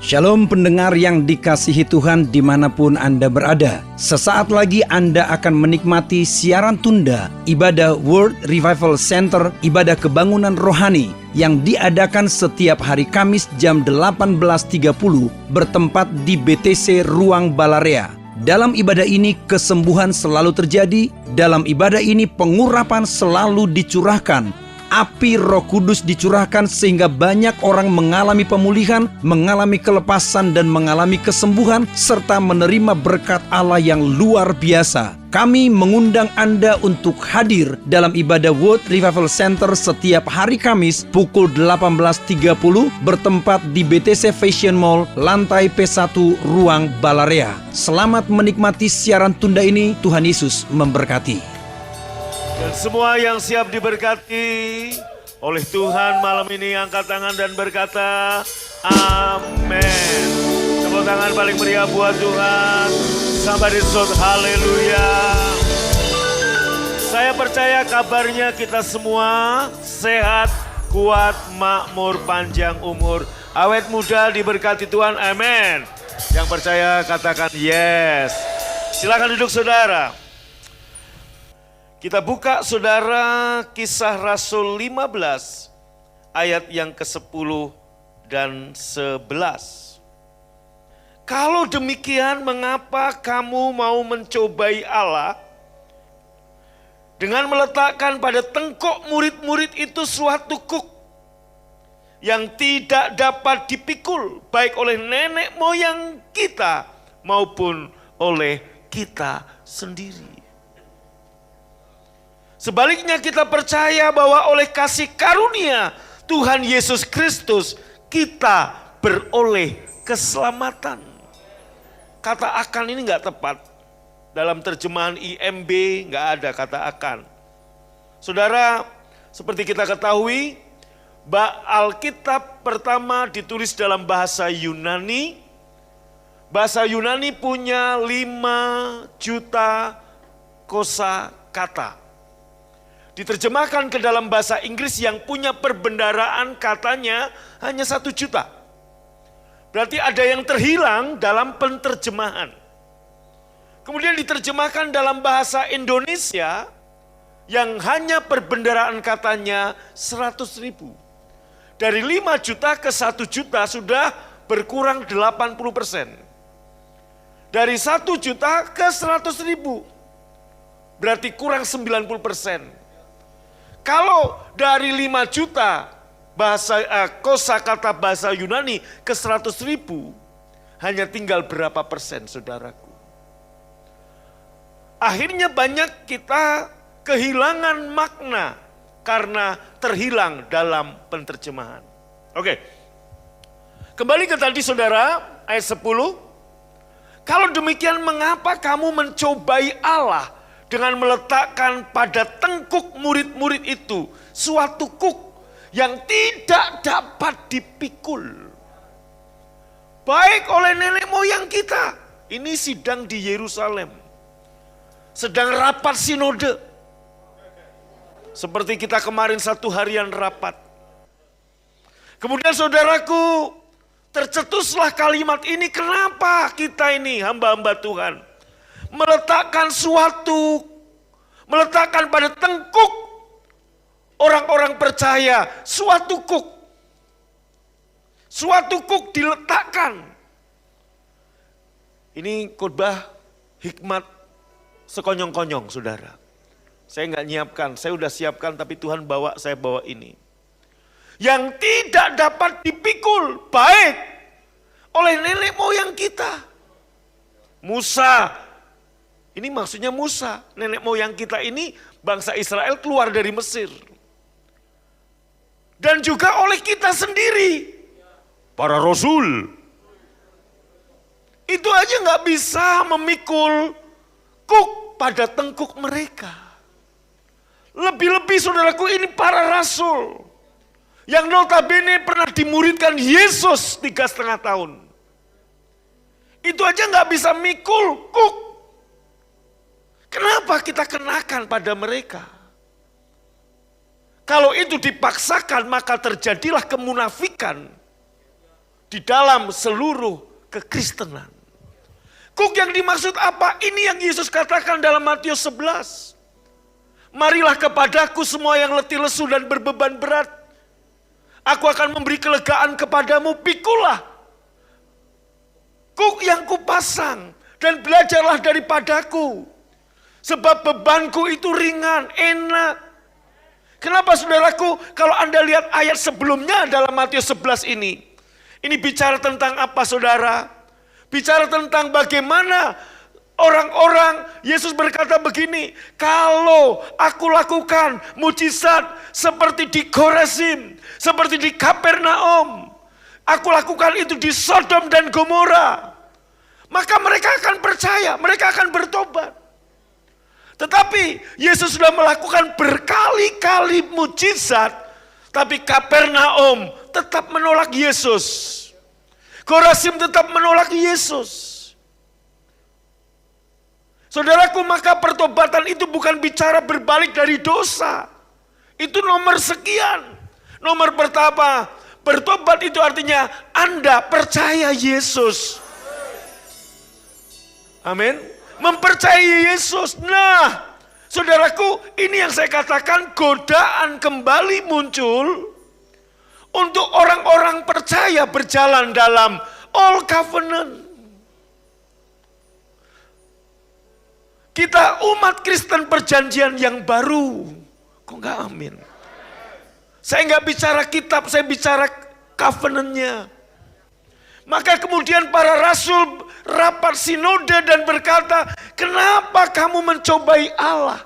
Shalom pendengar yang dikasihi Tuhan dimanapun Anda berada. Sesaat lagi Anda akan menikmati siaran tunda ibadah World Revival Center, ibadah kebangunan rohani yang diadakan setiap hari Kamis jam 18.30 bertempat di BTC Ruang Balarea. Dalam ibadah ini kesembuhan selalu terjadi, dalam ibadah ini pengurapan selalu dicurahkan. Api Roh Kudus dicurahkan sehingga banyak orang mengalami pemulihan, mengalami kelepasan dan mengalami kesembuhan serta menerima berkat Allah yang luar biasa. Kami mengundang Anda untuk hadir dalam ibadah World Revival Center setiap hari Kamis pukul 18.30 bertempat di BTC Fashion Mall, lantai P1 Ruang Balarea. Selamat menikmati siaran tunda ini. Tuhan Yesus memberkati. Dan semua yang siap diberkati oleh Tuhan malam ini angkat tangan dan berkata amin. Tepuk tangan paling meriah buat Tuhan. Sampai disebut haleluya. Saya percaya kabarnya kita semua sehat, kuat, makmur, panjang umur, awet muda diberkati Tuhan, amin. Yang percaya katakan yes. Silakan duduk saudara. Kita buka saudara Kisah Rasul 15 ayat yang ke-10 dan 11. Kalau demikian mengapa kamu mau mencobai Allah dengan meletakkan pada tengkok murid-murid itu suatu kuk yang tidak dapat dipikul baik oleh nenek moyang kita maupun oleh kita sendiri. Sebaliknya kita percaya bahwa oleh kasih karunia Tuhan Yesus Kristus kita beroleh keselamatan. Kata akan ini enggak tepat. Dalam terjemahan IMB enggak ada kata akan. Saudara, seperti kita ketahui, Alkitab pertama ditulis dalam bahasa Yunani. Bahasa Yunani punya 5 juta kosa kata. Diterjemahkan ke dalam bahasa Inggris yang punya perbendaraan katanya hanya 1 juta. Berarti ada yang terhilang dalam penerjemahan. Kemudian diterjemahkan dalam bahasa Indonesia yang hanya perbendaraan katanya 100.000. Dari 5 juta ke 1 juta sudah berkurang 80%. Dari 1 juta ke 100.000 berarti kurang 90%. Kalau dari 5 juta kosakata bahasa Yunani ke 100.000, hanya tinggal berapa persen saudaraku. Akhirnya banyak kita kehilangan makna karena terhilang dalam penerjemahan. Oke, kembali ke tadi saudara, ayat 10. Kalau demikian mengapa kamu mencobai Allah dengan meletakkan pada tengkuk murid-murid itu suatu kuk yang tidak dapat dipikul. Baik oleh nenek moyang kita. Ini sidang di Yerusalem. Sedang rapat sinode. Seperti kita kemarin 1 harian rapat. Kemudian saudaraku, tercetuslah kalimat ini, kenapa kita ini hamba-hamba Tuhan meletakkan pada tengkuk orang-orang percaya suatu kuk. Suatu kuk diletakkan. Ini khotbah hikmat sekonyong-konyong saudara. Saya nggak nyiapkan, saya udah siapkan tapi Tuhan saya bawa ini. Yang tidak dapat dipikul baik oleh nenek moyang kita. Musa. Ini maksudnya Musa, nenek moyang kita ini bangsa Israel keluar dari Mesir. Dan juga oleh kita sendiri, para rasul. Itu aja nggak bisa memikul kuk pada tengkuk mereka. Lebih-lebih saudaraku ini para rasul. Yang notabene pernah dimuridkan Yesus 3,5 tahun. Itu aja nggak bisa mikul kuk. Kenapa kita kenakan pada mereka? Kalau itu dipaksakan maka terjadilah kemunafikan di di dalam seluruh kekristenan. Kuk yang dimaksud apa? Ini yang Yesus katakan dalam Matius 11. Marilah kepadaku semua yang letih lesu dan berbeban berat. Aku akan memberi kelegaan kepadamu, pikulah kuk yang kupasang dan belajarlah daripadaku. Sebab bebanku itu ringan, enak. Kenapa saudaraku? Kalau Anda lihat ayat sebelumnya dalam Matius 11 ini bicara tentang apa saudara? Bicara tentang bagaimana orang-orang, Yesus berkata begini, kalau aku lakukan mujizat seperti di Khorazim, seperti di Kapernaum, aku lakukan itu di Sodom dan Gomora, maka mereka akan percaya, mereka akan bertobat. Tetapi Yesus sudah melakukan berkali-kali mujizat, tapi Kapernaum tetap menolak Yesus. Khorazim tetap menolak Yesus. Saudaraku, maka pertobatan itu bukan bicara berbalik dari dosa. Itu nomor sekian. Nomor pertama, bertobat itu artinya Anda percaya Yesus. Amin. Mempercayai Yesus. Nah, saudaraku, ini yang saya katakan godaan kembali muncul untuk orang-orang percaya berjalan dalam Old Covenant. Kita umat Kristen perjanjian yang baru. Kok enggak amin? Saya enggak bicara kitab, saya bicara covenant-nya. Maka kemudian para rasul rapat sinode dan berkata, kenapa kamu mencobai Allah?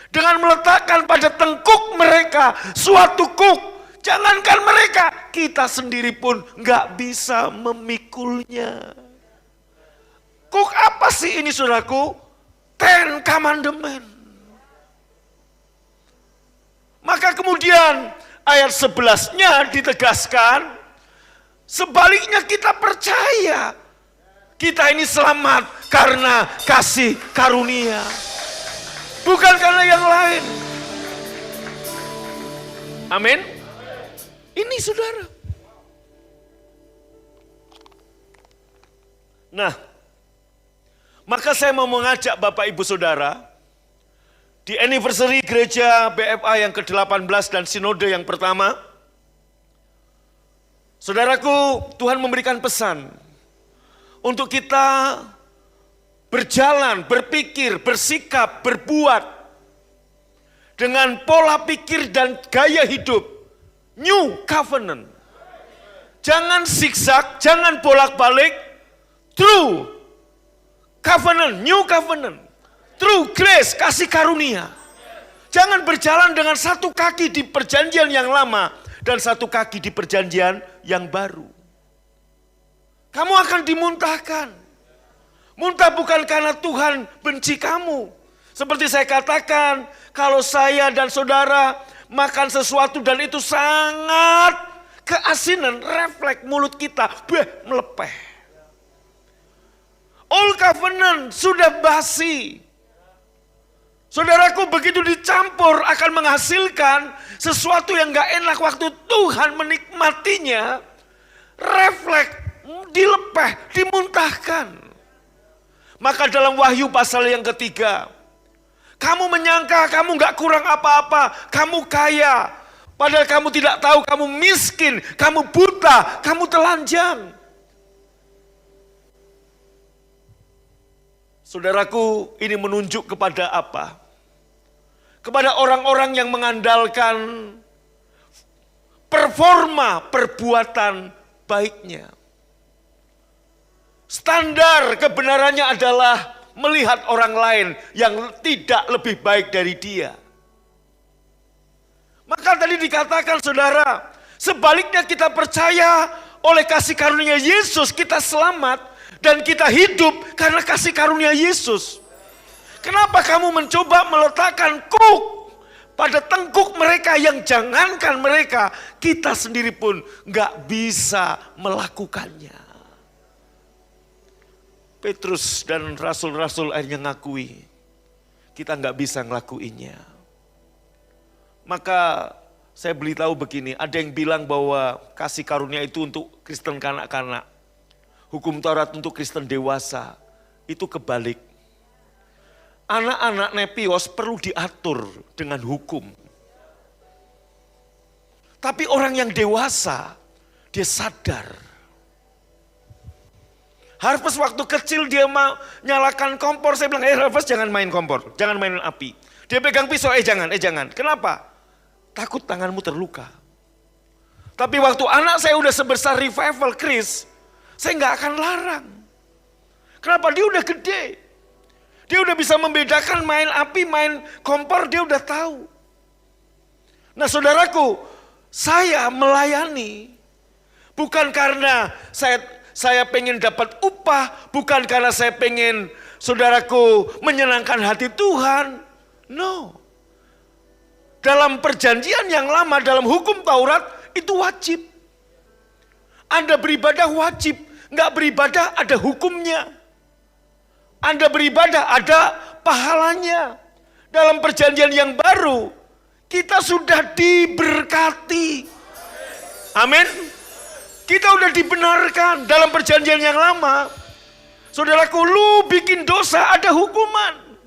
Dengan meletakkan pada tengkuk mereka suatu kuk. Jangankan mereka, kita sendiri pun enggak bisa memikulnya. Kuk apa sih ini saudaraku? Ten Commandment. Maka kemudian ayat 11-nya ditegaskan, sebaliknya kita percaya kita ini selamat karena kasih karunia, bukan karena yang lain. Amin. Ini saudara. Nah, maka saya mau mengajak Bapak Ibu Saudara di anniversary gereja BFA yang ke-18 dan sinode yang pertama. Saudaraku, Tuhan memberikan pesan untuk kita berjalan, berpikir, bersikap, berbuat dengan pola pikir dan gaya hidup New Covenant. Jangan zigzag, jangan bolak-balik. True Covenant, New Covenant. True grace, kasih karunia. Jangan berjalan dengan satu kaki di perjanjian yang lama dan satu kaki di perjanjian yang baru. Kamu akan dimuntahkan. Muntah bukan karena Tuhan benci kamu. Seperti saya katakan, kalau saya dan saudara makan sesuatu dan itu sangat keasinan, refleks mulut kita, melepeh. Old Covenant sudah basi. Saudaraku, begitu dicampur akan menghasilkan sesuatu yang gak enak waktu Tuhan menikmatinya, refleks, dilepeh, dimuntahkan. Maka dalam Wahyu pasal yang ketiga, kamu menyangka kamu gak kurang apa-apa, kamu kaya. Padahal kamu tidak tahu kamu miskin, kamu buta, kamu telanjang. Saudaraku, ini menunjuk kepada apa? Kepada orang-orang yang mengandalkan performa perbuatan baiknya. Standar kebenarannya adalah melihat orang lain yang tidak lebih baik dari dia. Maka tadi dikatakan saudara, sebaliknya kita percaya oleh kasih karunia Yesus kita selamat dan kita hidup karena kasih karunia Yesus. Kenapa kamu mencoba meletakkan kuk pada tengkuk mereka yang jangankan mereka, kita sendiri pun gak bisa melakukannya. Petrus dan rasul-rasul akhirnya ngakui, kita gak bisa ngelakuinnya. Maka Saya beritahu begini, ada yang bilang bahwa kasih karunia itu untuk Kristen kanak-kanak. Hukum Taurat untuk Kristen dewasa. Itu kebalik. Anak-anak nepios perlu diatur dengan hukum. Tapi orang yang dewasa, dia sadar. Harvest waktu kecil dia mau nyalakan kompor, saya bilang, Harvest jangan main kompor, jangan main api. Dia pegang pisau, jangan. Kenapa? Takut tanganmu terluka. Tapi waktu anak saya udah sebesar Revival Chris, saya nggak akan larang. Kenapa? Dia udah gede. Dia udah bisa membedakan main api, main kompor, dia udah tahu. Nah saudaraku, saya melayani bukan karena saya pengen dapat upah, bukan karena saya pengen saudaraku menyenangkan hati Tuhan. No. Dalam perjanjian yang lama, dalam hukum Taurat, itu wajib. Anda beribadah wajib, nggak beribadah ada hukumnya. Anda beribadah ada pahalanya. Dalam perjanjian yang baru, kita sudah diberkati. Amin. Kita udah dibenarkan. Dalam perjanjian yang lama, saudaraku, lu bikin dosa ada hukuman.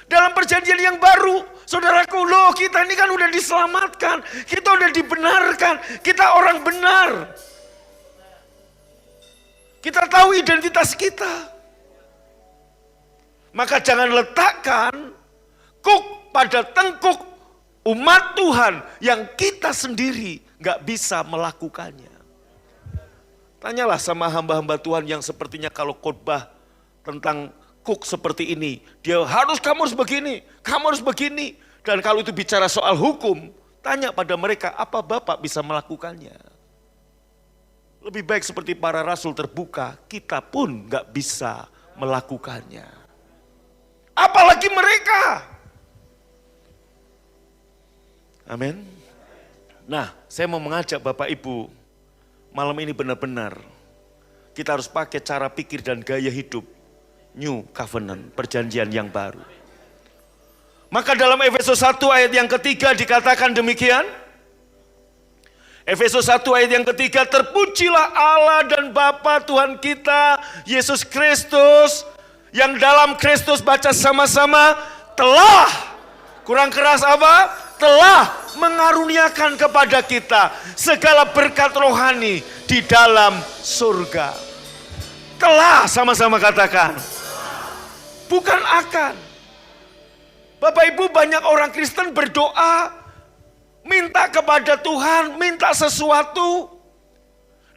Dalam perjanjian yang baru, saudaraku, loh kita ini kan udah diselamatkan, kita udah dibenarkan, kita orang benar. Kita tahu identitas kita. Maka jangan letakkan kuk pada tengkuk umat Tuhan yang kita sendiri gak bisa melakukannya. Tanyalah sama hamba-hamba Tuhan yang sepertinya kalau khotbah tentang kuk seperti ini, dia kamu harus begini, kamu harus begini. Dan kalau itu bicara soal hukum, tanya pada mereka, apa Bapak bisa melakukannya? Lebih baik seperti para rasul terbuka, kita pun gak bisa melakukannya. Apalagi mereka. Amin. Nah, saya mau mengajak Bapak Ibu, malam ini benar-benar kita harus pakai cara pikir dan gaya hidup New Covenant, perjanjian yang baru. Maka dalam Efesus 1 ayat yang ketiga dikatakan demikian. Efesus 1 ayat yang ketiga, terpujilah Allah dan Bapa Tuhan kita, Yesus Kristus, yang dalam Kristus baca sama-sama, telah, kurang keras apa? Telah mengaruniakan kepada kita segala berkat rohani di dalam surga. Telah, sama-sama katakan. Bukan akan. Bapak Ibu, banyak orang Kristen berdoa, minta kepada Tuhan, minta sesuatu.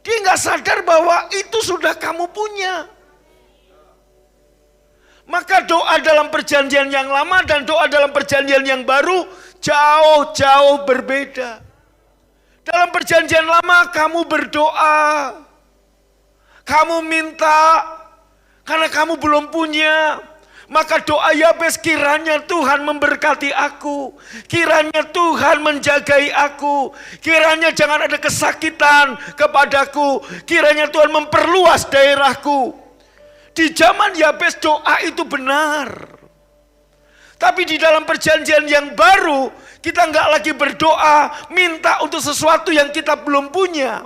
Dia nggak sadar bahwa itu sudah kamu punya. Maka doa dalam perjanjian yang lama dan doa dalam perjanjian yang baru jauh-jauh berbeda. Dalam perjanjian lama kamu berdoa, kamu minta karena kamu belum punya. Maka doa Yabes, kiranya Tuhan memberkati aku, kiranya Tuhan menjagai aku, kiranya jangan ada kesakitan kepadaku, kiranya Tuhan memperluas daerahku. Di zaman Yabes doa itu benar. Tapi di dalam perjanjian yang baru, kita nggak lagi berdoa minta untuk sesuatu yang kita belum punya.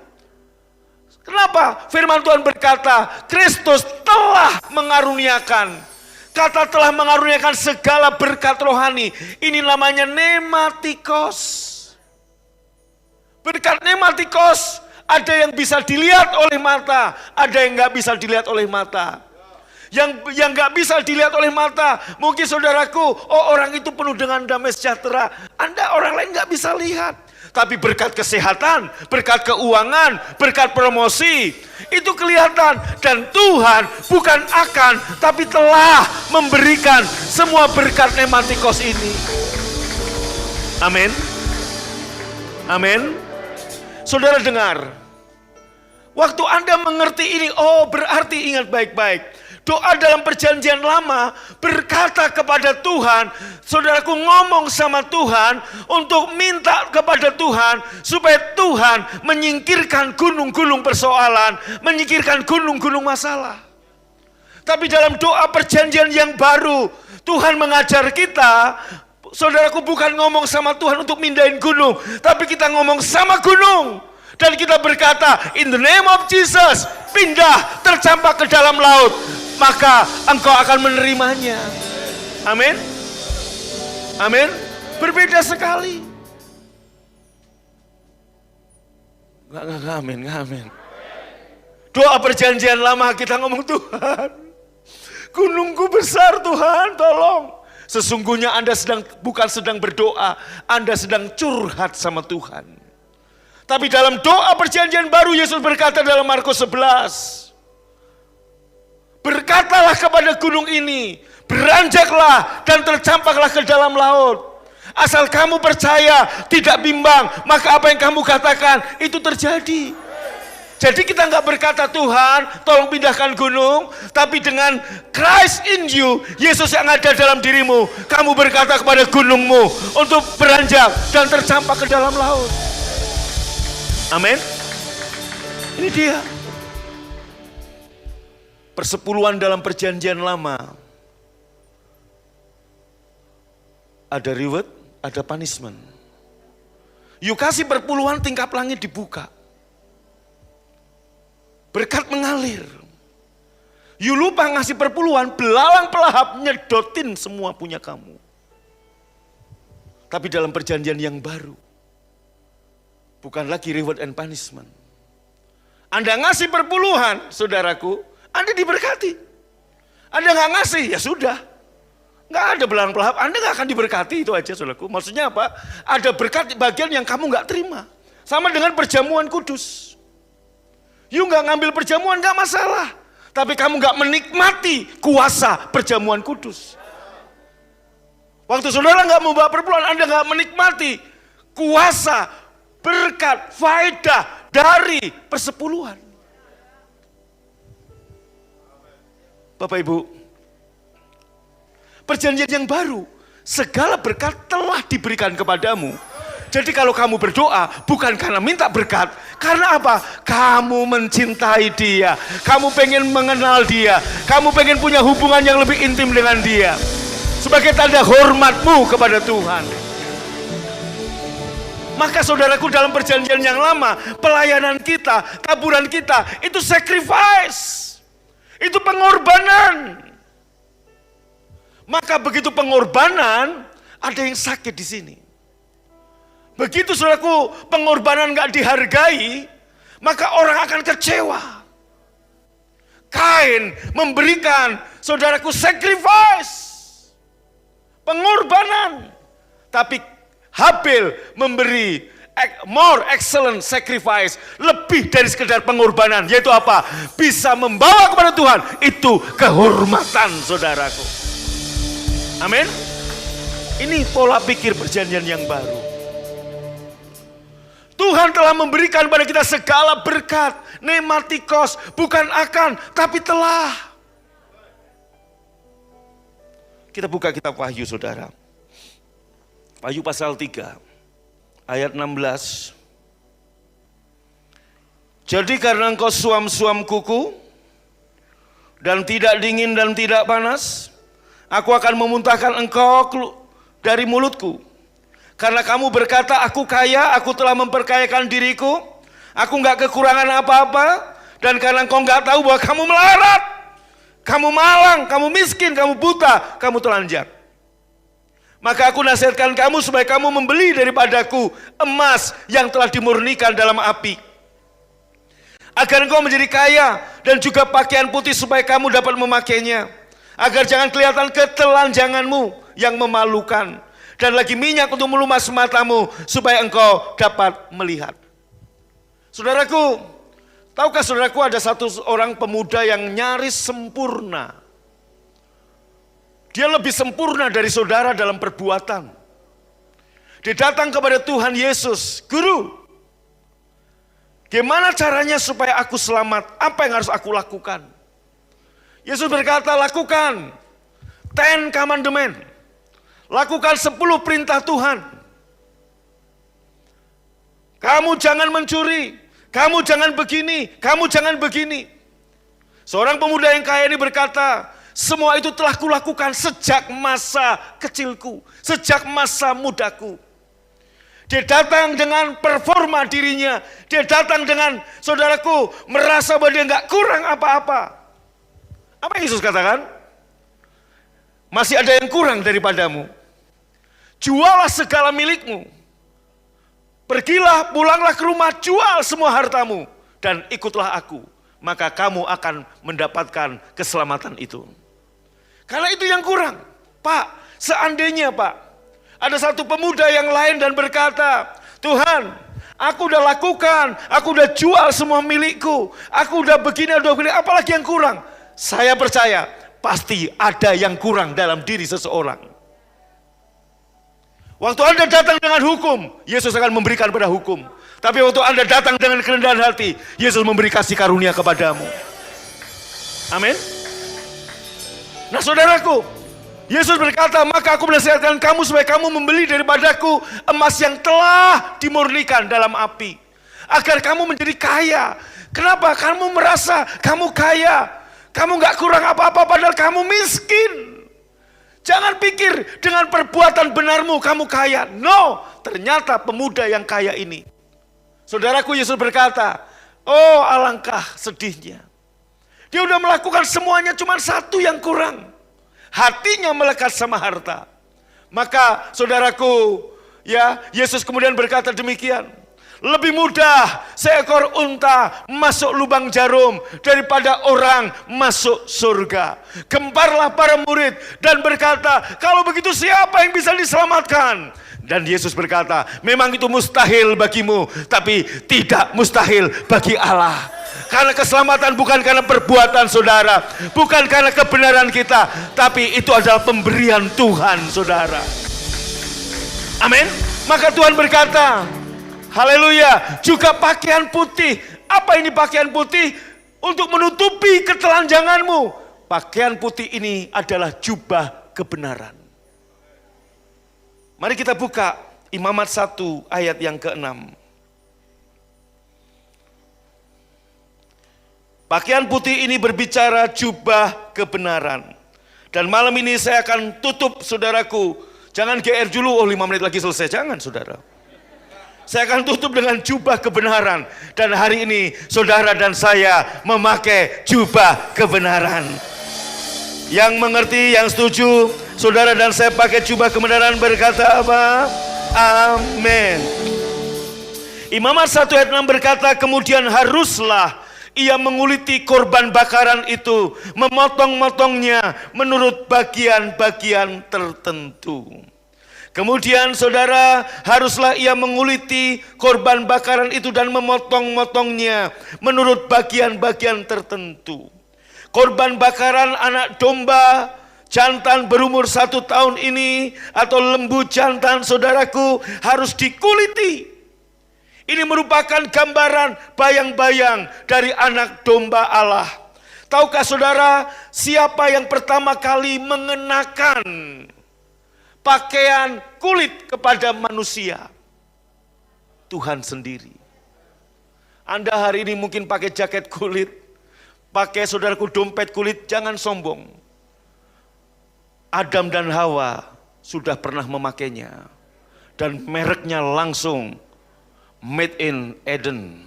Kenapa? Firman Tuhan berkata, Kristus telah mengaruniakan. Kata telah mengaruniakan segala berkat rohani. Ini namanya nematikos. Berkat nematikos, ada yang bisa dilihat oleh mata, ada yang nggak bisa dilihat oleh mata. Yang nggak bisa dilihat oleh mata, mungkin saudaraku, oh orang itu penuh dengan damai sejahtera. Anda orang lain nggak bisa lihat. Tapi berkat kesehatan, berkat keuangan, berkat promosi, itu kelihatan. Dan Tuhan bukan akan, tapi telah memberikan semua berkat nematikos ini. Amin. Amin. Saudara dengar, waktu Anda mengerti ini, oh berarti ingat baik-baik. Doa dalam perjanjian lama berkata kepada Tuhan, saudaraku ngomong sama Tuhan untuk minta kepada Tuhan supaya Tuhan menyingkirkan gunung-gunung persoalan, menyingkirkan gunung-gunung masalah. Tapi dalam doa perjanjian yang baru, Tuhan mengajar kita saudaraku, bukan ngomong sama Tuhan untuk mindahin gunung, tapi kita ngomong sama gunung. Dan kita berkata, in the name of Jesus, pindah, tercampak ke dalam laut. Maka engkau akan menerimanya. Amin. Amin. Berbeda sekali. Enggak, amin. Doa perjanjian lama kita ngomong, Tuhan, gunungku besar Tuhan, tolong. Sesungguhnya Anda bukan sedang berdoa, Anda sedang curhat sama Tuhan. Tapi dalam doa perjanjian baru, Yesus berkata dalam Markus 11, berkatalah kepada gunung ini, beranjaklah dan tercampaklah ke dalam laut. Asal kamu percaya, tidak bimbang, maka apa yang kamu katakan itu terjadi. Jadi kita nggak berkata, Tuhan tolong pindahkan gunung, tapi dengan Christ in you, Yesus yang ada dalam dirimu, kamu berkata kepada gunungmu untuk beranjak dan tercampak ke dalam laut. Amin. Ini dia persepuluhan dalam perjanjian lama. Ada reward, ada punishment. You kasih perpuluhan, tingkap langit dibuka. Berkat mengalir. You lupa ngasih perpuluhan, belalang pelahap nyedotin semua punya kamu. Tapi dalam perjanjian yang baru, bukan lagi reward and punishment. Anda ngasih perpuluhan, saudaraku, Anda diberkati. Anda nggak ngasih, ya sudah. Nggak ada belalang pelahap, Anda nggak akan diberkati, itu aja saudaraku. Maksudnya apa? Ada berkat bagian yang kamu nggak terima. Sama dengan perjamuan kudus. You nggak ngambil perjamuan nggak masalah, tapi kamu nggak menikmati kuasa perjamuan kudus. Waktu saudara nggak membawa perpuluhan, Anda nggak menikmati kuasa, berkat, faedah dari persepuluhan. Bapak Ibu, perjanjian yang baru, segala berkat telah diberikan kepadamu. Jadi kalau kamu berdoa, bukan karena minta berkat, karena apa? Kamu mencintai dia, kamu pengen mengenal dia, kamu pengen punya hubungan yang lebih intim dengan dia. Sebagai tanda hormatmu kepada Tuhan. Maka saudaraku, dalam perjanjian yang lama, pelayanan kita, taburan kita, itu sacrifice. Itu pengorbanan. Maka begitu pengorbanan, ada yang sakit di sini. Begitu saudaraku pengorbanan gak dihargai, maka orang akan kecewa. Kain memberikan saudaraku sacrifice, pengorbanan. Tapi Habil memberi more excellent sacrifice, lebih dari sekedar pengorbanan, yaitu apa? Bisa membawa kepada Tuhan, itu kehormatan saudaraku. Amin. Ini pola pikir perjanjian yang baru. Tuhan telah memberikan pada kita segala berkat, nematikos, bukan akan, tapi telah. Kita buka kitab Wahyu saudara. Wahyu pasal 3, ayat 16. Jadi karena engkau suam-suam kuku, dan tidak dingin dan tidak panas, aku akan memuntahkan engkau dari mulutku. Karena kamu berkata, aku kaya, aku telah memperkayakan diriku, aku gak kekurangan apa-apa. Dan karena engkau gak tahu bahwa kamu melarat, kamu malang, kamu miskin, kamu buta, kamu telanjang. Maka aku nasihatkan kamu supaya kamu membeli daripadaku emas yang telah dimurnikan dalam api. Agar engkau menjadi kaya dan juga pakaian putih supaya kamu dapat memakainya. Agar jangan kelihatan ketelanjanganmu yang memalukan. Dan lagi minyak untuk melumas matamu supaya engkau dapat melihat. Saudaraku, tahukah saudaraku ada satu orang pemuda yang nyaris sempurna. Dia lebih sempurna dari saudara dalam perbuatan. Dia datang kepada Tuhan Yesus, Guru, gimana caranya supaya aku selamat? Apa yang harus aku lakukan? Yesus berkata, lakukan 10 commandment. Lakukan 10 perintah Tuhan. Kamu jangan mencuri, kamu jangan begini, kamu jangan begini. Seorang pemuda yang kaya ini berkata, Semua itu telah kulakukan sejak masa kecilku, sejak masa mudaku. Dia datang dengan performa dirinya. Dia datang dengan, saudaraku, merasa bahwa dia nggak kurang apa-apa. Apa yang Yesus katakan? Masih ada yang kurang daripadamu. Jualah segala milikmu. Pergilah, pulanglah ke rumah, jual semua hartamu. Dan ikutlah aku. Maka kamu akan mendapatkan keselamatan itu. Karena itu yang kurang. Pak, seandainya Pak, ada satu pemuda yang lain dan berkata, Tuhan, aku udah lakukan, aku udah jual semua milikku, aku udah begini, apalagi yang kurang? Saya percaya, pasti ada yang kurang dalam diri seseorang. Waktu Anda datang dengan hukum, Yesus akan memberikan pada hukum. Tapi waktu Anda datang dengan kerendahan hati, Yesus memberi kasih karunia kepadamu. Amin. Nah saudaraku, Yesus berkata, maka aku menasihatkan kamu supaya kamu membeli daripadaku emas yang telah dimurnikan dalam api. Agar kamu menjadi kaya. Kenapa? Kamu merasa kamu kaya. Kamu gak kurang apa-apa padahal kamu miskin. Jangan pikir dengan perbuatan benarmu kamu kaya. No, ternyata pemuda yang kaya ini. Saudaraku, Yesus berkata, oh alangkah sedihnya. Dia udah melakukan semuanya, cuma satu yang kurang. Hatinya melekat sama harta. Maka saudaraku, ya, Yesus kemudian berkata demikian. Lebih mudah seekor unta masuk lubang jarum daripada orang masuk surga. Gemparlah para murid dan berkata, kalau begitu siapa yang bisa diselamatkan? Dan Yesus berkata, memang itu mustahil bagimu, tapi tidak mustahil bagi Allah. Karena keselamatan bukan karena perbuatan saudara, bukan karena kebenaran kita, tapi itu adalah pemberian Tuhan, saudara. Amin. Maka Tuhan berkata, haleluya, juga pakaian putih. Apa ini pakaian putih? Untuk menutupi ketelanjanganmu. Pakaian putih ini adalah jubah kebenaran. Mari kita buka Imamat 1 ayat yang ke-6. Pakaian putih ini berbicara jubah kebenaran. Dan malam ini saya akan tutup, saudaraku. Jangan GR dulu, 5 menit lagi selesai. Jangan, saudara. Saya akan tutup dengan jubah kebenaran. Dan hari ini saudara dan saya memakai jubah kebenaran. Yang mengerti, yang setuju, saudara dan saya pakai jubah kebenaran berkata apa? Amin. Imamat 1 ayat 6 berkata, kemudian haruslah ia menguliti korban bakaran itu, memotong-motongnya menurut bagian-bagian tertentu. Kemudian saudara, haruslah ia menguliti korban bakaran itu dan memotong-motongnya menurut bagian-bagian tertentu. Korban bakaran anak domba jantan berumur 1 tahun ini atau lembu jantan, saudaraku, harus dikuliti. Ini merupakan gambaran bayang-bayang dari anak domba Allah. Tahukah saudara siapa yang pertama kali mengenakan pakaian kulit kepada manusia? Tuhan sendiri. Anda hari ini mungkin pakai jaket kulit, pakai saudaraku dompet kulit, jangan sombong. Adam dan Hawa sudah pernah memakainya. Dan mereknya langsung Made in Eden.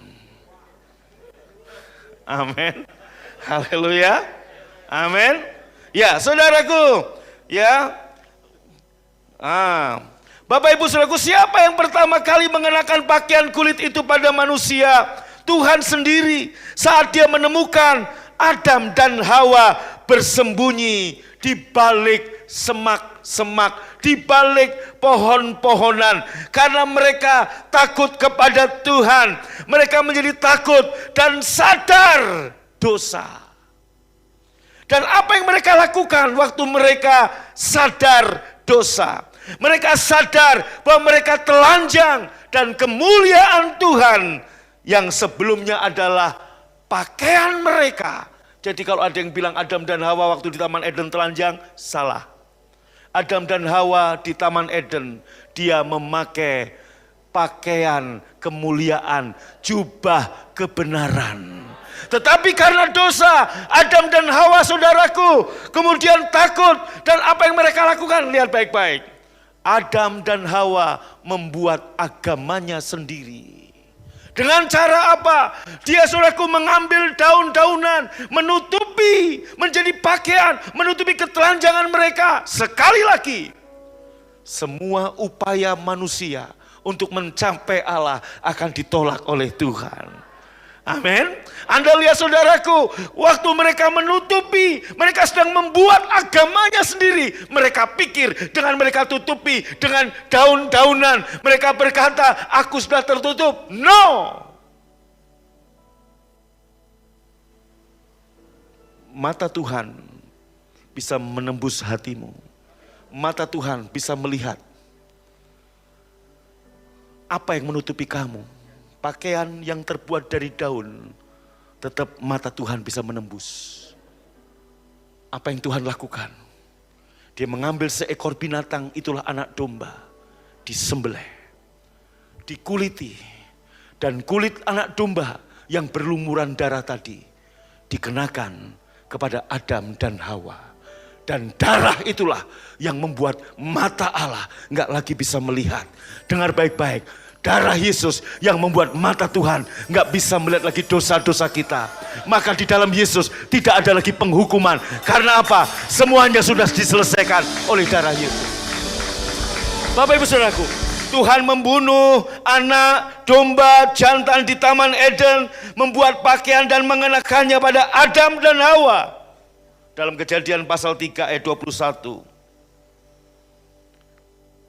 Amin. Haleluya. Amin. Ya, saudaraku, ya. Bapak Ibu saudaraku, siapa yang pertama kali mengenakan pakaian kulit itu pada manusia? Tuhan sendiri saat dia menemukan Adam dan Hawa bersembunyi di balik semak-semak, di balik pohon-pohonan. Karena mereka takut kepada Tuhan. Mereka menjadi takut dan sadar dosa. Dan apa yang mereka lakukan waktu mereka sadar dosa? Mereka sadar bahwa mereka telanjang dan kemuliaan Tuhan yang sebelumnya adalah pakaian mereka. Jadi kalau ada yang bilang Adam dan Hawa waktu di Taman Eden telanjang, salah. Adam dan Hawa di Taman Eden, dia memakai pakaian kemuliaan, jubah kebenaran. Tetapi karena dosa Adam dan Hawa saudaraku, kemudian takut, dan apa yang mereka lakukan? Lihat baik-baik. Adam dan Hawa membuat agamanya sendiri. Dengan cara apa? Dia saudaraku mengambil daun-daunan, menutupi, menjadi pakaian, menutupi ketelanjangan mereka. Sekali lagi, semua upaya manusia untuk mencapai Allah akan ditolak oleh Tuhan. Amin. Anda lihat saudaraku, waktu mereka menutupi, mereka sedang membuat agamanya sendiri. Mereka pikir dengan mereka tutupi dengan daun-daunan, mereka berkata, aku sudah tertutup. No. Mata Tuhan bisa menembus hatimu. Mata Tuhan bisa melihat apa yang menutupi kamu. Pakaian yang terbuat dari daun, tetap mata Tuhan bisa menembus. Apa yang Tuhan lakukan? Dia mengambil seekor binatang, itulah anak domba, disembelih, dikuliti, dan kulit anak domba yang berlumuran darah tadi dikenakan kepada Adam dan Hawa. Dan darah itulah yang membuat mata Allah nggak lagi bisa melihat. Dengar baik-baik. Darah Yesus yang membuat mata Tuhan nggak bisa melihat lagi dosa-dosa kita. Maka di dalam Yesus tidak ada lagi penghukuman. Karena apa? Semuanya sudah diselesaikan oleh darah Yesus. Bapak Ibu Saudaraku, Tuhan membunuh anak domba jantan di Taman Eden, membuat pakaian dan mengenakannya pada Adam dan Hawa. Dalam Kejadian pasal 3 ayat 21.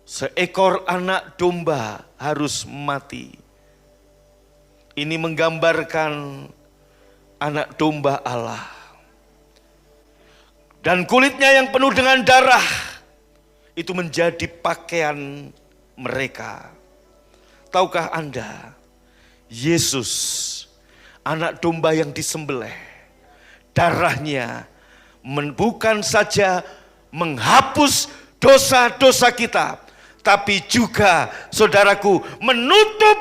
Seekor anak domba harus mati. Ini menggambarkan anak domba Allah. Dan kulitnya yang penuh dengan darah, itu menjadi pakaian mereka. Tahukah Anda, Yesus, anak domba yang disembelih, darahnya bukan saja menghapus dosa-dosa kita, tapi juga saudaraku menutup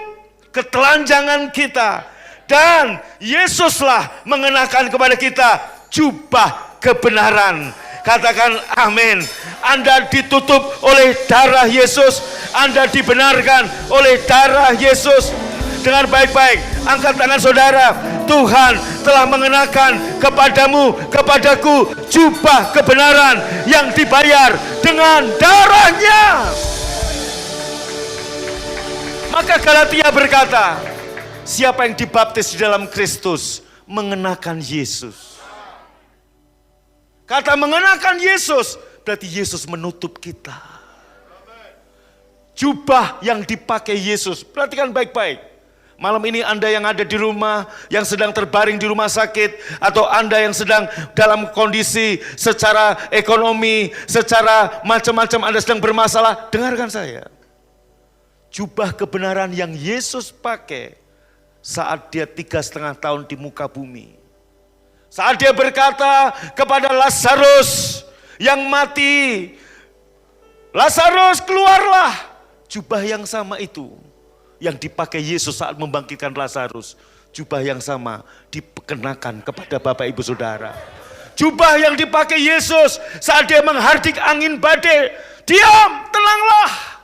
ketelanjangan kita. Dan Yesuslah mengenakan kepada kita jubah kebenaran. Katakan amin. Anda ditutup oleh darah Yesus, Anda dibenarkan oleh darah Yesus. Dengar baik-baik, angkat tangan saudara. Tuhan telah mengenakan kepadamu, kepadaku jubah kebenaran yang dibayar dengan darahnya. Maka Galatia berkata, siapa yang dibaptis di dalam Kristus mengenakan Yesus. Kata mengenakan Yesus berarti Yesus menutup kita. Jubah yang dipakai Yesus. Perhatikan baik-baik. Malam ini Anda yang ada di rumah, yang sedang terbaring di rumah sakit, atau Anda yang sedang dalam kondisi secara ekonomi, secara macam-macam Anda sedang bermasalah, dengarkan saya. Jubah kebenaran yang Yesus pakai saat dia 3,5 tahun di muka bumi. Saat dia berkata kepada Lazarus yang mati, Lazarus keluarlah. Jubah yang sama itu yang dipakai Yesus saat membangkitkan Lazarus. Jubah yang sama dikenakan kepada Bapak Ibu Saudara. Jubah yang dipakai Yesus saat dia menghardik angin badai. Diam, tenanglah.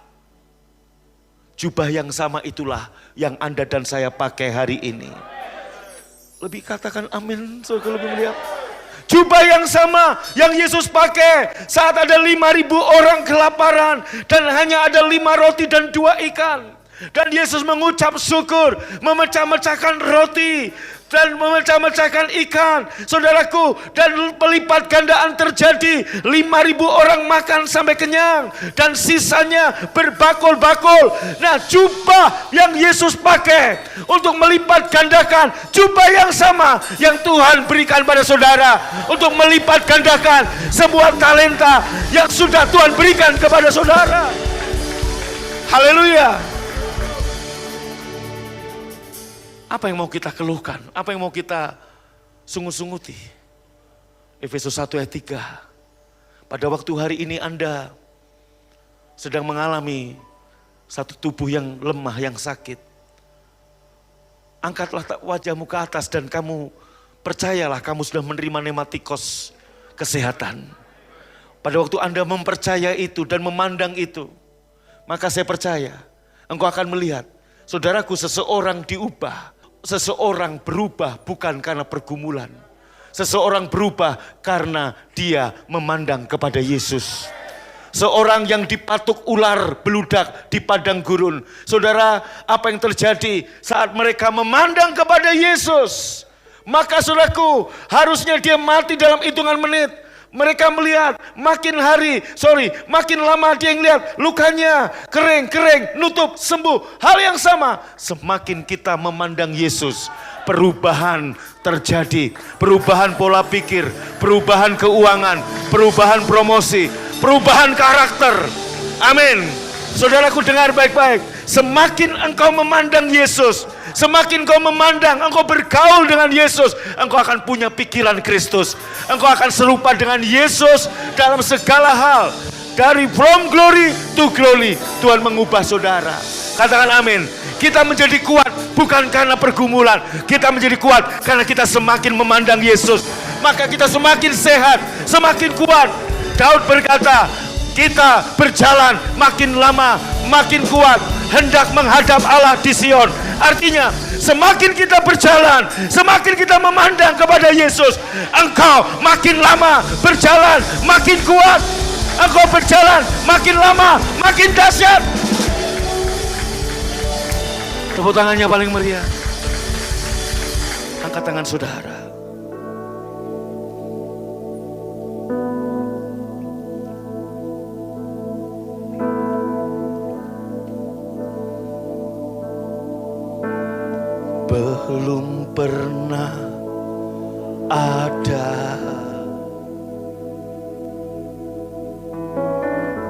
Jubah yang sama itulah yang Anda dan saya pakai hari ini. Lebih katakan amin, saudara lebih melihat. Jubah yang sama yang Yesus pakai saat ada 5.000 orang kelaparan dan hanya ada 5 roti dan 2 ikan. Dan Yesus mengucap syukur, memecah-mecahkan roti dan memecah-mecahkan ikan, saudaraku, dan pelipat gandaan terjadi. 5.000 orang makan sampai kenyang dan sisanya berbakul-bakul. Nah, jubah yang Yesus pakai untuk melipat gandakan, jubah yang sama yang Tuhan berikan pada saudara untuk melipat gandakan sebuah talenta yang sudah Tuhan berikan kepada saudara. Haleluya. Apa yang mau kita keluhkan? Apa yang mau kita sungut-sunguti? Efesus 1 ayat 3. Pada waktu hari ini Anda sedang mengalami satu tubuh yang lemah, yang sakit. Angkatlah wajahmu ke atas dan kamu percayalah kamu sudah menerima nematikos kesehatan. Pada waktu Anda mempercaya itu dan memandang itu, maka saya percaya engkau akan melihat, saudaraku, seseorang diubah. Seseorang berubah bukan karena pergumulan. Seseorang berubah karena dia memandang kepada Yesus. Seorang yang dipatuk ular beludak di padang gurun. Saudara, apa yang terjadi saat mereka memandang kepada Yesus? Maka saudaraku, harusnya dia mati dalam hitungan menit. Mereka melihat makin lama dia lihat lukanya kering, nutup, sembuh. Hal yang sama, semakin kita memandang Yesus, perubahan terjadi. Perubahan pola pikir, perubahan keuangan, perubahan promosi, perubahan karakter. Amin. Saudaraku, dengar baik-baik. Semakin engkau memandang Yesus, semakin engkau memandang, engkau bergaul dengan Yesus, engkau akan punya pikiran Kristus. Engkau akan serupa dengan Yesus dalam segala hal. Dari from glory to glory, Tuhan mengubah saudara. Katakan amin. Kita menjadi kuat bukan karena pergumulan. Kita menjadi kuat karena kita semakin memandang Yesus. Maka kita semakin sehat, semakin kuat. Daud berkata, kita berjalan makin lama, makin kuat, hendak menghadap Allah di Sion. Artinya, semakin kita berjalan, semakin kita memandang kepada Yesus, engkau makin lama berjalan, makin kuat. Engkau berjalan makin lama, makin dahsyat. Tepuk tangannya paling meriah. Angkat tangan saudara. Belum pernah ada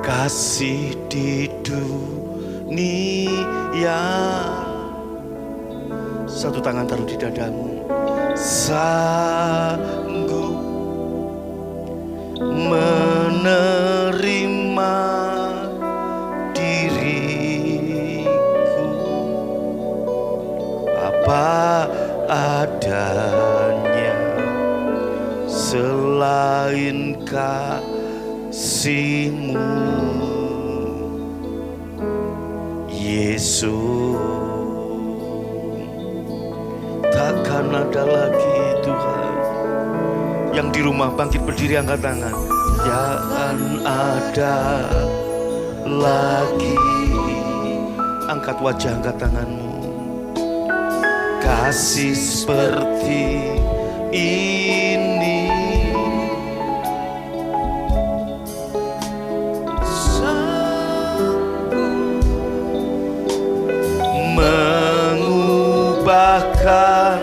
kasih di dunia. Satu tangan taruh di dadamu. Sanggup menerima diriku apa adanya, selain kasih-Mu, Yesus. Takkan ada lagi Tuhan. Yang di rumah bangkit berdiri, angkat tangan. Jangan ada lagi. Angkat wajah, angkat tanganmu. Kasih seperti ini. Mengubahkan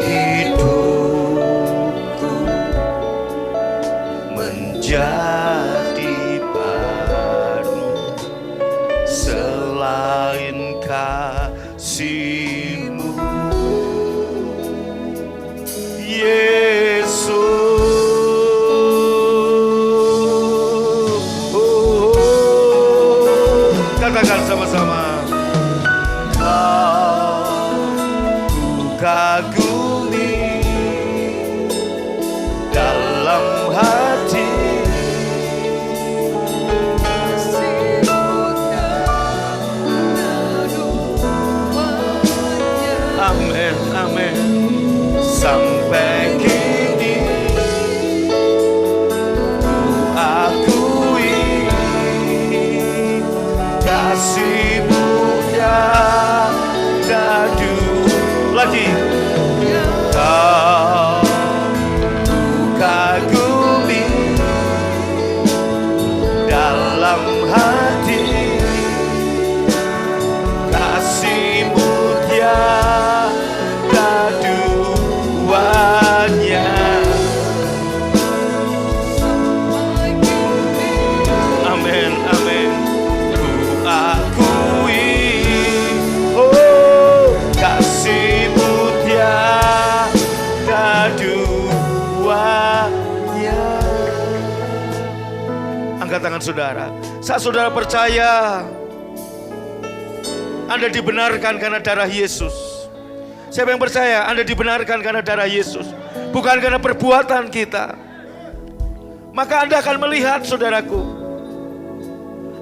hidupku menjadi baru, selain kasih-Mu, Yesus. Katakan sama-sama. Kagumi dalam hati, amin, amin. Sampai kini ku akui kasih-Mu yang dahsyat. Lagi kau kagumi dalam hati, kasih-Mu tiada duanya. Amin, amin. Ku akui, oh, kasih-Mu tiada duanya. Angkat tangan saudara. Saat saudara percaya Anda dibenarkan karena darah Yesus, Siapa yang percaya Anda dibenarkan karena darah Yesus, bukan karena perbuatan kita, maka Anda akan melihat, saudaraku,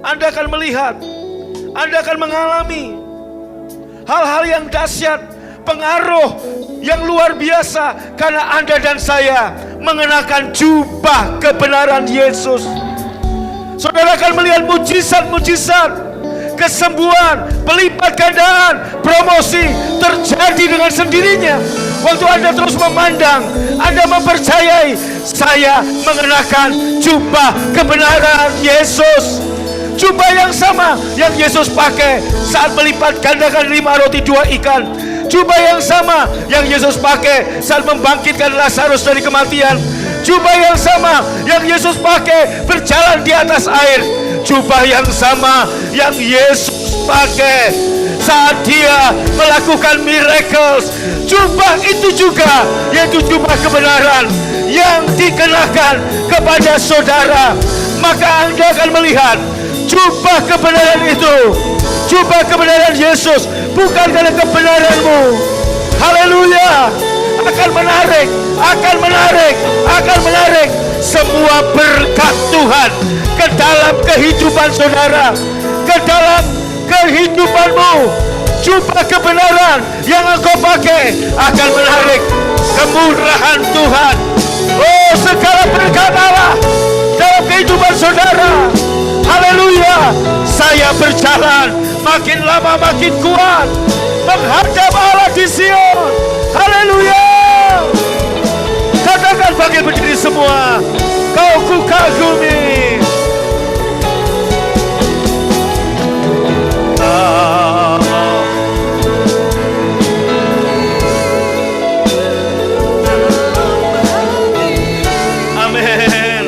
Anda akan melihat, Anda akan mengalami hal-hal yang dahsyat, pengaruh yang luar biasa, karena Anda dan saya mengenakan jubah kebenaran Yesus. Saudara akan melihat mujizat-mujizat, kesembuhan, pelipat gandaan, promosi terjadi dengan sendirinya. Waktu Anda terus memandang, Anda mempercayai, saya mengenakan jubah kebenaran Yesus. Jubah yang sama yang Yesus pakai saat melipat gandakan 5 roti 2 ikan. Jubah yang sama yang Yesus pakai saat membangkitkan Lazarus dari kematian. Jubah yang sama yang Yesus pakai berjalan di atas air. Jubah yang sama yang Yesus pakai saat dia melakukan miracles. Jubah itu juga, yaitu jubah kebenaran yang dikenakan kepada saudara. Maka Anda akan melihat jubah kebenaran itu, jubah kebenaran Yesus, bukan karena kebenaranmu. Haleluya. Akan menarik, akan menarik, akan menarik semua berkat Tuhan ke dalam kehidupan saudara, ke dalam kehidupanmu. Jubah kebenaran yang engkau pakai akan menarik kemurahan Tuhan. Oh, segala berkat Allah dalam kehidupan saudara. Haleluya. Saya berjalan makin lama makin kuat menghadap Allah di Sion. Haleluya. Katakan bagi berdiri semua, kau ku kagumi. Amin.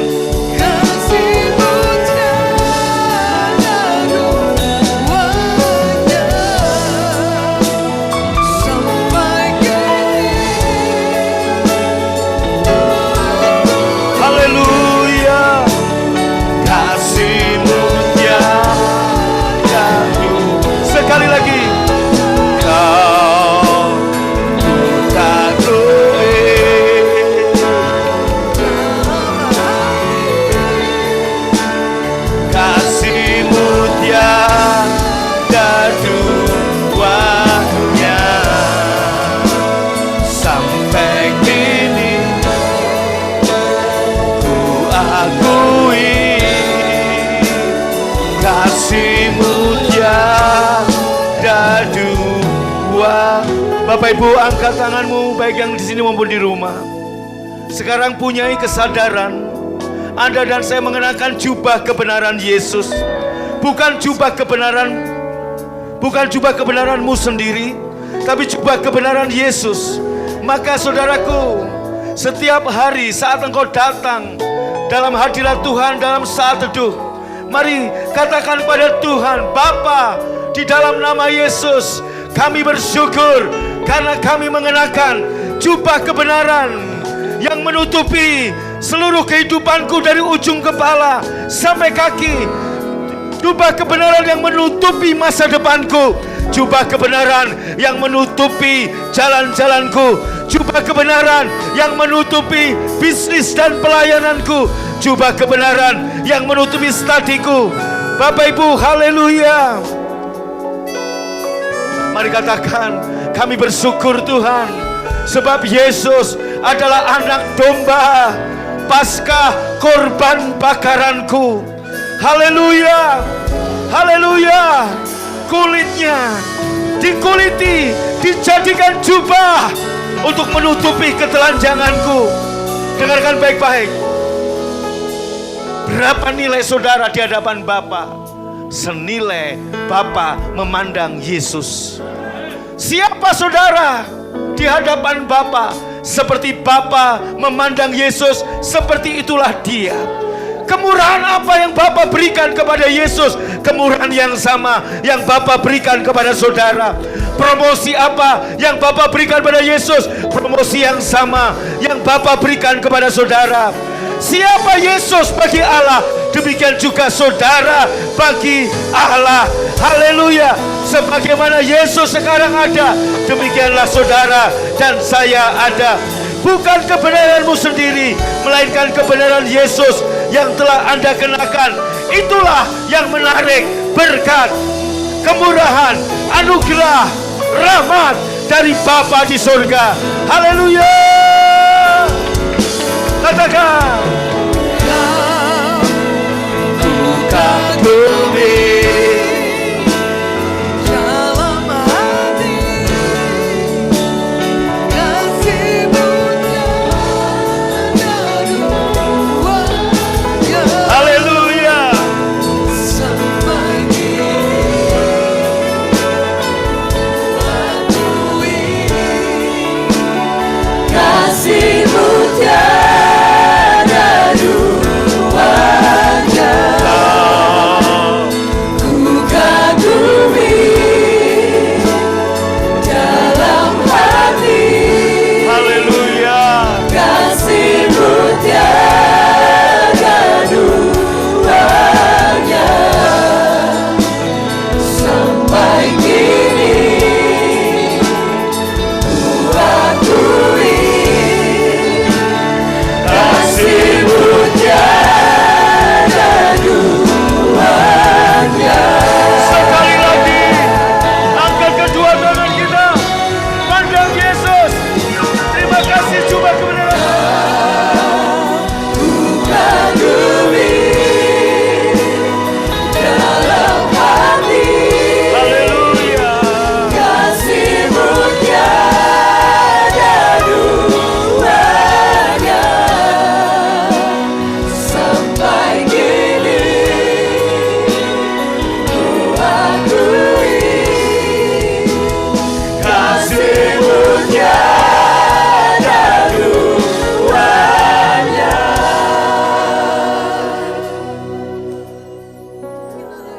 Haleluya. Kasih-Mu tiada dunia. Sekali lagi. Kau ku kagumi. Kasih-Mu tiada duanya. Sampai kini ku akui kasih-Mu tiada dua. Bapak Ibu, angkat tanganmu, baik yang di sini maupun di rumah. Sekarang punyai kesadaran, Anda dan saya mengenakan jubah kebenaran Yesus. Bukan jubah kebenaranmu sendiri, tapi jubah kebenaran Yesus. Maka saudaraku, setiap hari saat engkau datang dalam hadirat Tuhan dalam saat teduh, mari katakan pada Tuhan, Bapa, di dalam nama Yesus kami bersyukur karena kami mengenakan jubah kebenaran yang menutupi seluruh kehidupanku dari ujung kepala sampai kaki. Jubah kebenaran yang menutupi masa depanku, jubah kebenaran yang menutupi jalan-jalanku, jubah kebenaran yang menutupi bisnis dan pelayananku, jubah kebenaran yang menutupi studiku. Bapak Ibu, haleluya. Mari katakan, kami bersyukur Tuhan, sebab Yesus adalah anak domba, Paskah korban bakaranku. Haleluya, haleluya. Kulitnya dikuliti, dijadikan jubah untuk menutupi ketelanjanganku. Dengarkan baik-baik. Berapa nilai saudara di hadapan Bapa? Senilai Bapa memandang Yesus. Siapa saudara di hadapan Bapa? Seperti Bapa memandang Yesus, seperti itulah dia. Kemurahan apa yang Bapa berikan kepada Yesus, kemurahan yang sama yang Bapa berikan kepada saudara. Promosi apa yang Bapa berikan pada Yesus? Promosi yang sama yang Bapa berikan kepada saudara. Siapa Yesus bagi Allah, demikian juga saudara bagi Allah. Haleluya. Sebagaimana Yesus sekarang ada, demikianlah saudara dan saya ada. Bukan kebenaranmu sendiri, melainkan kebenaran Yesus yang telah Anda kenakan. Itulah yang menarik berkat, kemurahan, anugerah, rahmat dari Bapa di surga. Haleluya. Katakan, ku kagumi dalam hati, kasih-Mu tiada duanya. haleluya. Sampai kini akui kasih-Mu tiada duanya. Ku kagumi dalam hati, Haleluya. kasih-Mu tiada duanya. Sampai kini ku akui kasih-Mu tiada duanya. Sekali lagi, angkat kedua tangan kita, pandang Yesus. Terima kasih, coba kebenaran. Kagumi dalam hati, Haleluya. kasih-Mu tiada duanya. Sampai kini ku akui kasih-Mu tiada duanya.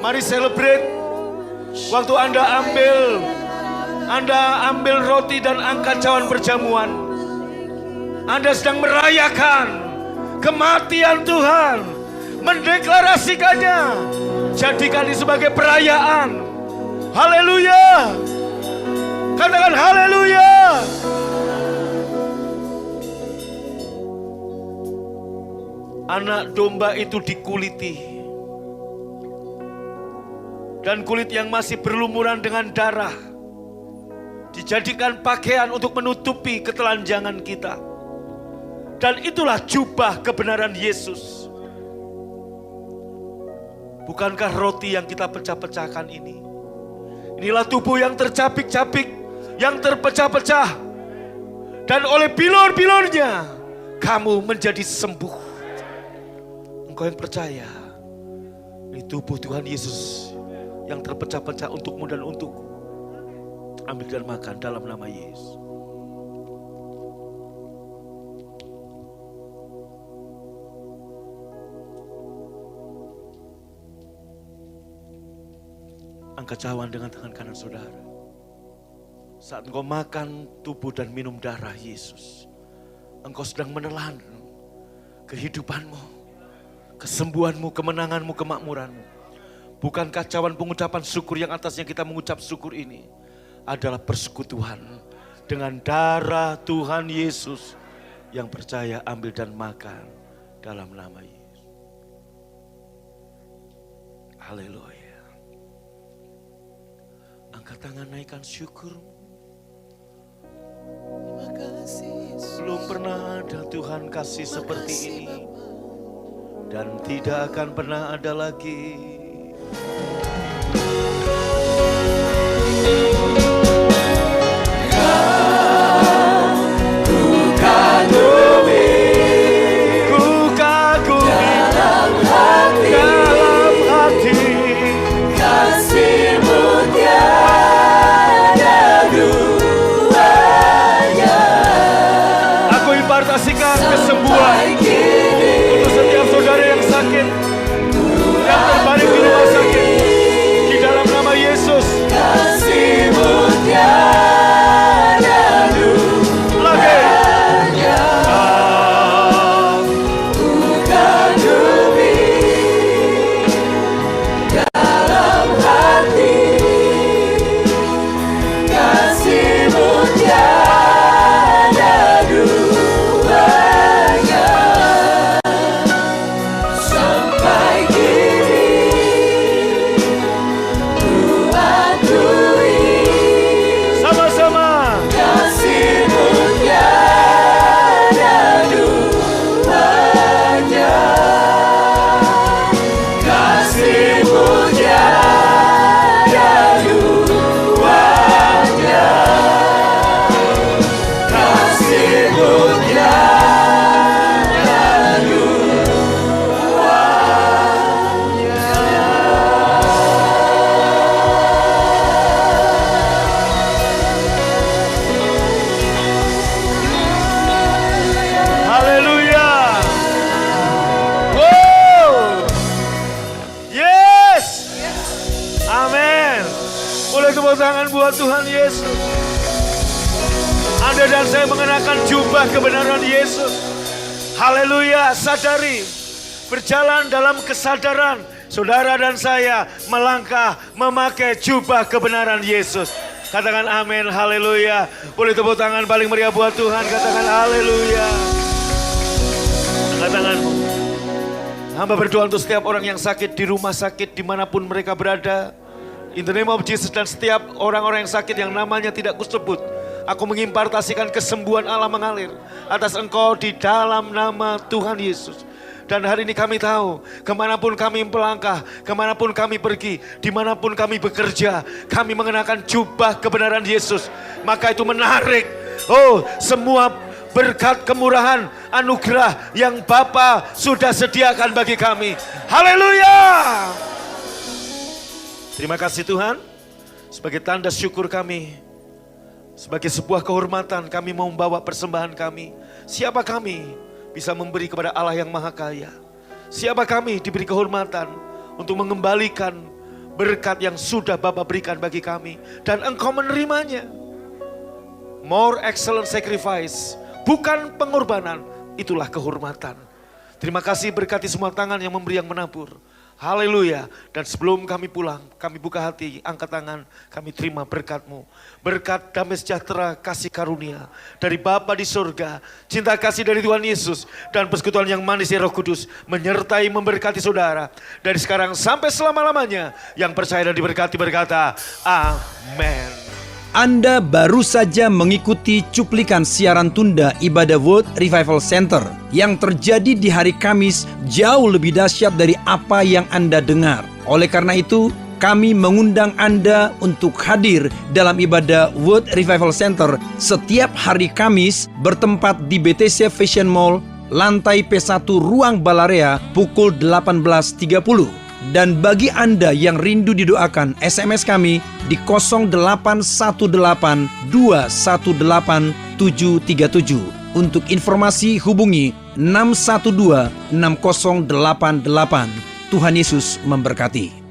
Mari celebrate. Waktu Anda ambil roti dan angkat cawan perjamuan, Anda sedang merayakan kematian Tuhan, mendeklarasikannya. Jadikan ini sebagai perayaan. Haleluya. Katakan haleluya. Anak domba itu dikuliti. Dan kulit yang masih berlumuran dengan darah dijadikan pakaian untuk menutupi ketelanjangan kita. Dan itulah jubah kebenaran Yesus. Bukankah roti yang kita pecah-pecahkan ini? Inilah tubuh yang tercapik-capik, yang terpecah-pecah. Dan oleh bilur-bilurnya kamu menjadi sembuh. Engkau yang percaya, ini tubuh Tuhan Yesus yang terpecah-pecah untukmu dan untukku. Ambil dan makan dalam nama Yesus. Angkat cawan dengan tangan kanan saudara. Saat engkau makan tubuh dan minum darah Yesus, engkau sedang menelan kehidupanmu, kesembuhanmu, kemenanganmu, kemakmuranmu. Bukankah cawan pengucapan syukur yang atasnya kita mengucap syukur ini adalah persekutuan dengan darah Tuhan Yesus? Yang percaya ambil dan makan dalam nama Yesus. Haleluya. Angkat tangan, naikkan syukur. Terima kasih Yesus. Belum pernah ada Tuhan kasih seperti ini, dan tidak akan pernah ada lagi. Ku kagumi dalam hati, kasih-Mu tiada duanya. Aku impartasikan kesembuhan untuk setiap saudara yang sakit, yang terbaring di rumah sakit, di dalam nama Yesus. Kasih-Mu tiada tepuk tangan buat Tuhan Yesus. Anda dan saya mengenakan jubah kebenaran Yesus. Haleluya, sadari. Berjalan dalam kesadaran. Saudara dan saya melangkah memakai jubah kebenaran Yesus. Katakan amin, haleluya. Boleh tepuk tangan paling meriah buat Tuhan. Katakan haleluya. Angkat tanganmu. Hamba berdoa untuk setiap orang yang sakit di rumah sakit dimanapun mereka berada. In the name of Jesus, dan setiap orang-orang yang sakit yang namanya tidak kusebut. Aku mengimpartasikan kesembuhan Allah mengalir atas engkau di dalam nama Tuhan Yesus. Dan hari ini kami tahu, kemanapun kami melangkah, kemanapun kami pergi, dimanapun kami bekerja, kami mengenakan jubah kebenaran Yesus. Maka itu menarik, semua berkat kemurahan, anugerah yang Bapa sudah sediakan bagi kami. Haleluya! Terima kasih Tuhan, sebagai tanda syukur kami, sebagai sebuah kehormatan kami mau membawa persembahan kami. Siapa kami bisa memberi kepada Allah yang Maha Kaya? Siapa kami diberi kehormatan untuk mengembalikan berkat yang sudah Bapa berikan bagi kami, dan engkau menerimanya. More excellent sacrifice, bukan pengorbanan, itulah kehormatan. Terima kasih, berkati semua tangan yang memberi, yang menabur. Haleluya. Dan sebelum kami pulang, kami buka hati, angkat tangan, kami terima berkat-Mu. Berkat damai sejahtera, kasih karunia dari Bapa di surga, cinta kasih dari Tuhan Yesus, dan persekutuan yang manis Roh Kudus menyertai memberkati saudara dari sekarang sampai selama-lamanya. Yang percaya dan diberkati berkata, amin. Anda baru saja mengikuti cuplikan siaran tunda ibadah World Revival Center yang terjadi di hari Kamis, jauh lebih dahsyat dari apa yang Anda dengar. Oleh karena itu, kami mengundang Anda untuk hadir dalam ibadah World Revival Center setiap hari Kamis bertempat di BTC Fashion Mall, lantai P1 Ruang Balarea pukul 18.30. Dan bagi Anda yang rindu didoakan, SMS kami di 0818218737. Untuk informasi hubungi 6126088. Tuhan Yesus memberkati.